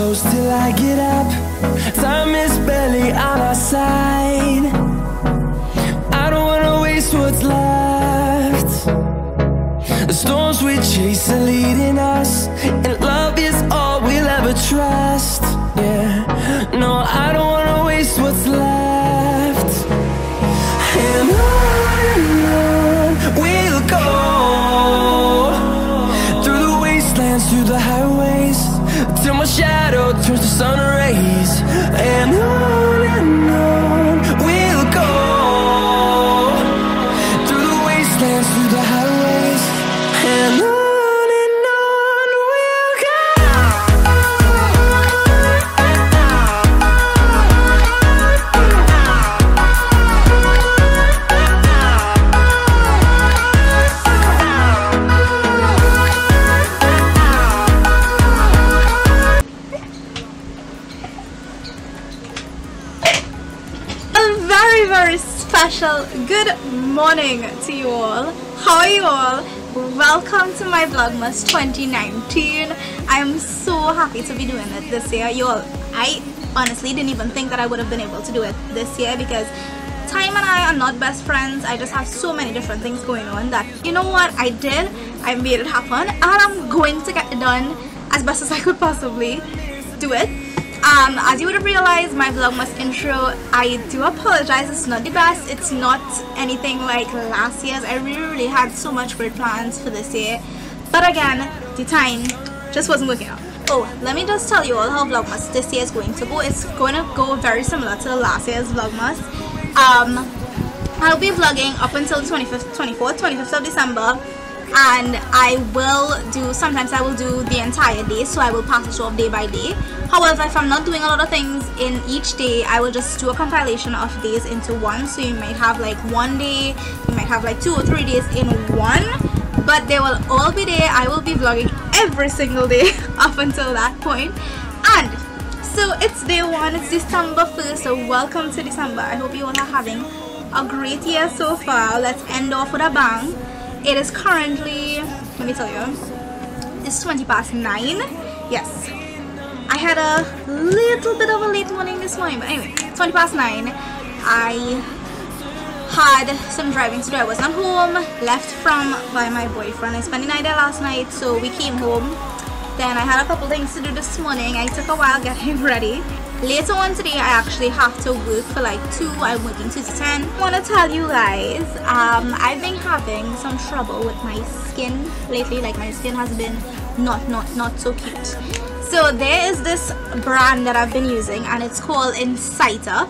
close till I get up. Time is barely on our side. I don't wanna waste what's left. The storms we chase are leading us, and love is all we'll ever trust. Yeah, no, I don't wanna waste what's left. And on we'll go, through the wastelands, through the highways, till my shadow turns to sun rays. And on we'll go, through the wastelands, through the highways, and on we'll go. Very special good morning to you all. How are you all? Welcome to my Vlogmas 2019. I am so happy to be doing it this year, y'all. I honestly didn't even think that I would have been able to do it this year, because Time and I are not best friends. I just have so many different things going on that, you know what, I made it happen, and I'm going to get it done as best as I could possibly do it. As you would have realized, my Vlogmas intro, I do apologize, it's not the best, it's not anything like last year's. I really had so much great plans for this year, but again, the time just wasn't working out. Oh, let me just tell you all how Vlogmas this year is going to go. It's going to go very similar to last year's Vlogmas. I'll be vlogging up until the 25th of December, and I will do, sometimes I will do the entire day, so I will pass the show off day by day. However, if I'm not doing a lot of things in each day, I will just do a compilation of days into one. So you might have like one day, you might have like 2 or 3 days in one, but they will all be there. I will be vlogging every single day up until that point. And so it's day 1, it's December 1st, so welcome to December. I hope you all are having a great year so far. Let's end off with a bang. It is currently, let me tell you, it's 9:20. Yes, I had a little bit of a late morning this morning, but anyway, 9:20. I had some driving to do. I was not home, left from by my boyfriend. I spent the night there last night, so we came home. Then I had a couple things to do this morning. I took a while getting ready. Later on today, I actually have to work for like 2. I'm working 2 to 10. I want to tell you guys, I've been having some trouble with my skin lately. Like, my skin has been not so cute. So there is this brand that I've been using, and it's called Inciter.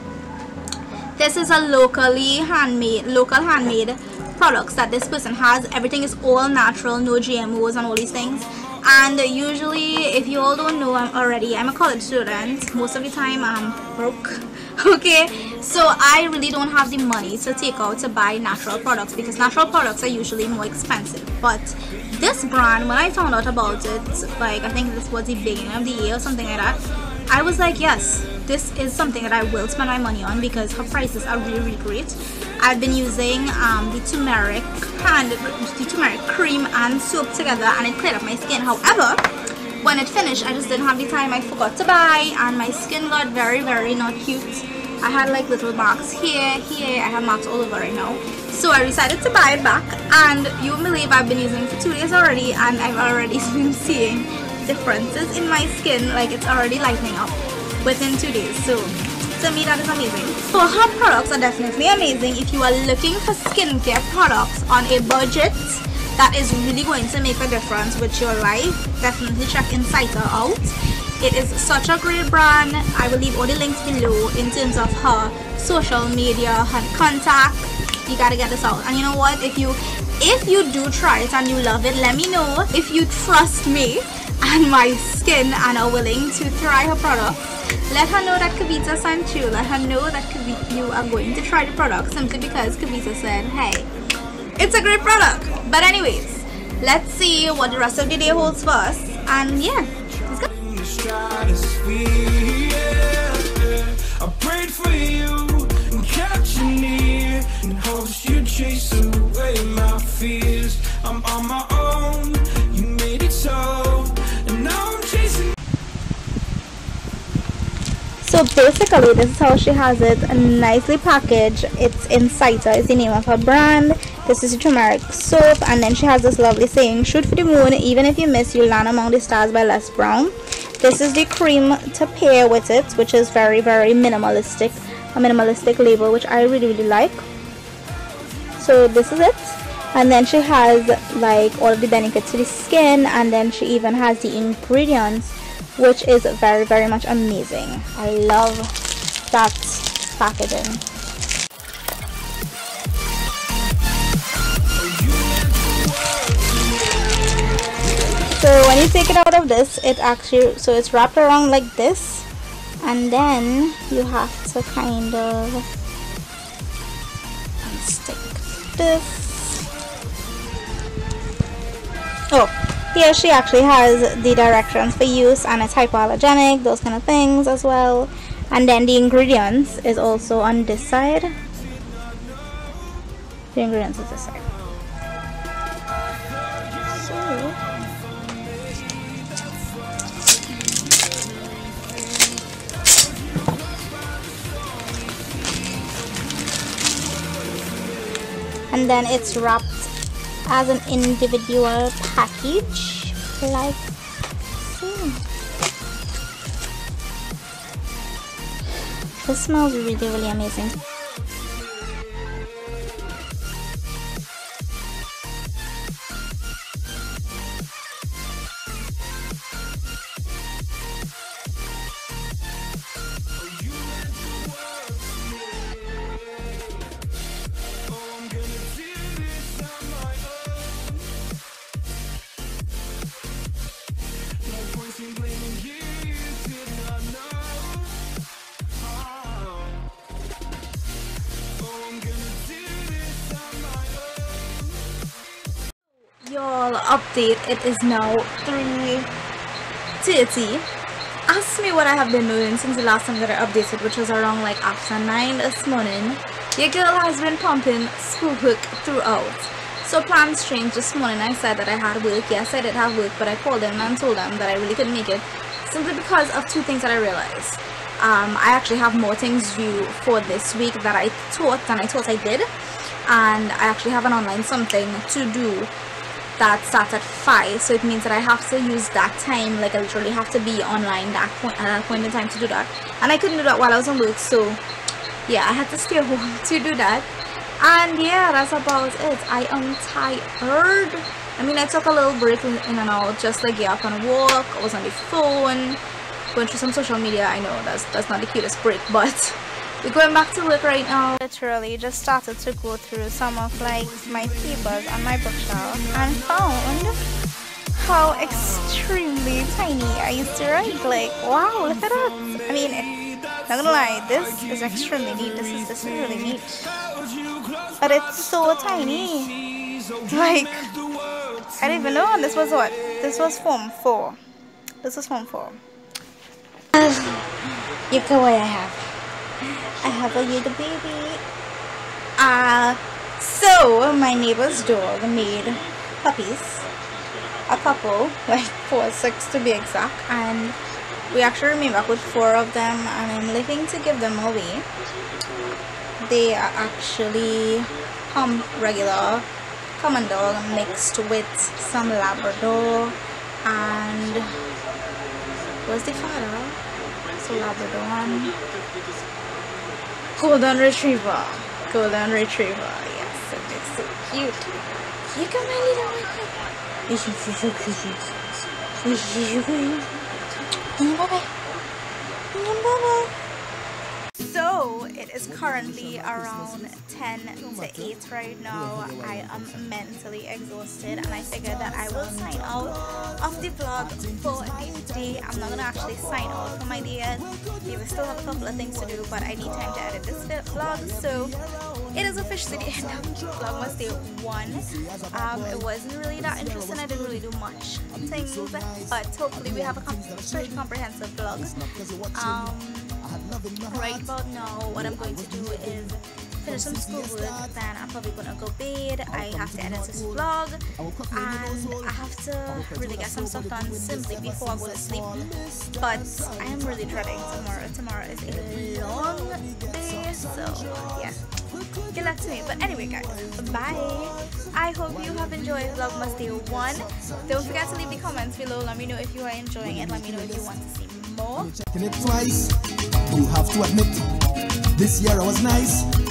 This is a local handmade products that this person has. Everything is all natural, no GMOs and all these things. And usually, if you all don't know, I'm a college student. Most of the time I'm broke. Okay, so I really don't have the money to take out to buy natural products, because natural products are usually more expensive. But this brand, when I found out about it, like I think this was the beginning of the year or something like that, I was like, yes, this is something that I will spend my money on, because her prices are really great. I've been using the turmeric cream and soap together, and it cleared up my skin. However, when it finished, I just didn't have the time. I forgot to buy, and my skin got very not cute. I had like little marks here. I have marks all over right now. So I decided to buy it back, and you won't believe I've been using it for 2 days already, and I've already been seeing differences in my skin. Like, it's already lightening up within 2 days. So to me, that is amazing. So her products are definitely amazing. If you are looking for skincare products on a budget that is really going to make a difference with your life, definitely check Inciter out. It is such a great brand. I will leave all the links below in terms of her social media, her contact. You gotta get this out. And you know what, if you do try it and you love it, let me know. If you trust me and my skin and are willing to try her product, let her know that Kavita sent you. Let her know that you are going to try the product, simply because Kavita said, hey, it's a great product. But anyways, let's see what the rest of the day holds for us. And yeah, let's go. I prayed for you and kept you near, in hopes you'd chase away my fears. I'm on my own, you made it so, and now I'm chasing. So basically this is how she has it, nicely packaged. It's Inciter is the name of her brand. This is the turmeric soap, and then she has this lovely saying, shoot for the moon, even if you miss you'll land among the stars by Les Brown. This is the cream to pair with it, which is very minimalistic, a minimalistic label, which I really like. So this is it. And then she has like all of the benefits to the skin, and then she even has the ingredients, which is very much amazing. I love that packaging. So when you take it out of this, it actually, so it's wrapped around like this, and then you have to kind of unstick this. Oh, here she actually has the directions for use, and it's hypoallergenic, those kind of things as well. And then the ingredients is also on this side. The ingredients is this side. And then it's wrapped as an individual package like so. This smells really amazing. Y'all, update, it is now 3:30. Ask me what I have been doing since the last time that I updated, which was around like after 9 this morning. Your girl has been pumping schoolwork throughout. So plans changed this morning. I said that I had work. Yes, I did have work, but I called them and told them that I really couldn't make it, simply because of two things that I realized. I actually have more things due for this week that I thought I did, and I actually have an online something to do that starts at 5, so it means that I have to use that time, like I literally have to be online at that point in time to do that, and I couldn't do that while I was on work. So yeah, I had to stay home to do that. And yeah, that's about it. I am tired. I mean, I took a little break in and out, just like get up and walk. I was on the phone going through some social media. I know that's not the cutest break, but we're going back to work right now. Literally just started to go through some of like my papers on my bookshelf and found how extremely tiny I used to write. Like, wow, look at that. I mean, not gonna lie, this is extremely neat. This is really neat, but it's so tiny. Like, I don't even know. This was what? This was form 4. This was form 4. You go what I have a little baby. So my neighbor's dog made puppies, a couple, like 4 or 6 to be exact, and we actually remain back with 4 of them, and I'm looking to give them away. They are actually regular common dog mixed with some Labrador, and what's the father? So Labrador and Golden Retriever. Golden Retriever, yes, it is so cute. You can my little one. This is so cute. Bye-bye. Bye-bye. So it is currently around 10 to 8 right now. I am mentally exhausted, and I figured that I will sign out of the vlog for the day. I'm not gonna actually sign out for my day yet. We still have a couple of things to do, but I need time to edit this vlog. So it is officially the end of Vlogmas Day 1. It wasn't really that interesting. I didn't really do much things, but hopefully we have a pretty comprehensive vlog. Right about now, what I'm going to do is finish some schoolwork, then I'm probably gonna go bed. I have to edit this vlog, and I have to really get some stuff done simply before I go to sleep. But I am really dreading tomorrow. Tomorrow is a long day, so yeah. Get luck to me. But anyway, guys, bye. I hope you have enjoyed Vlogmas Day 1. Don't forget to leave the comments below. Let me know if you are enjoying it. Let me know if you want to see more. Checking it twice. You have to admit, this year I was nice.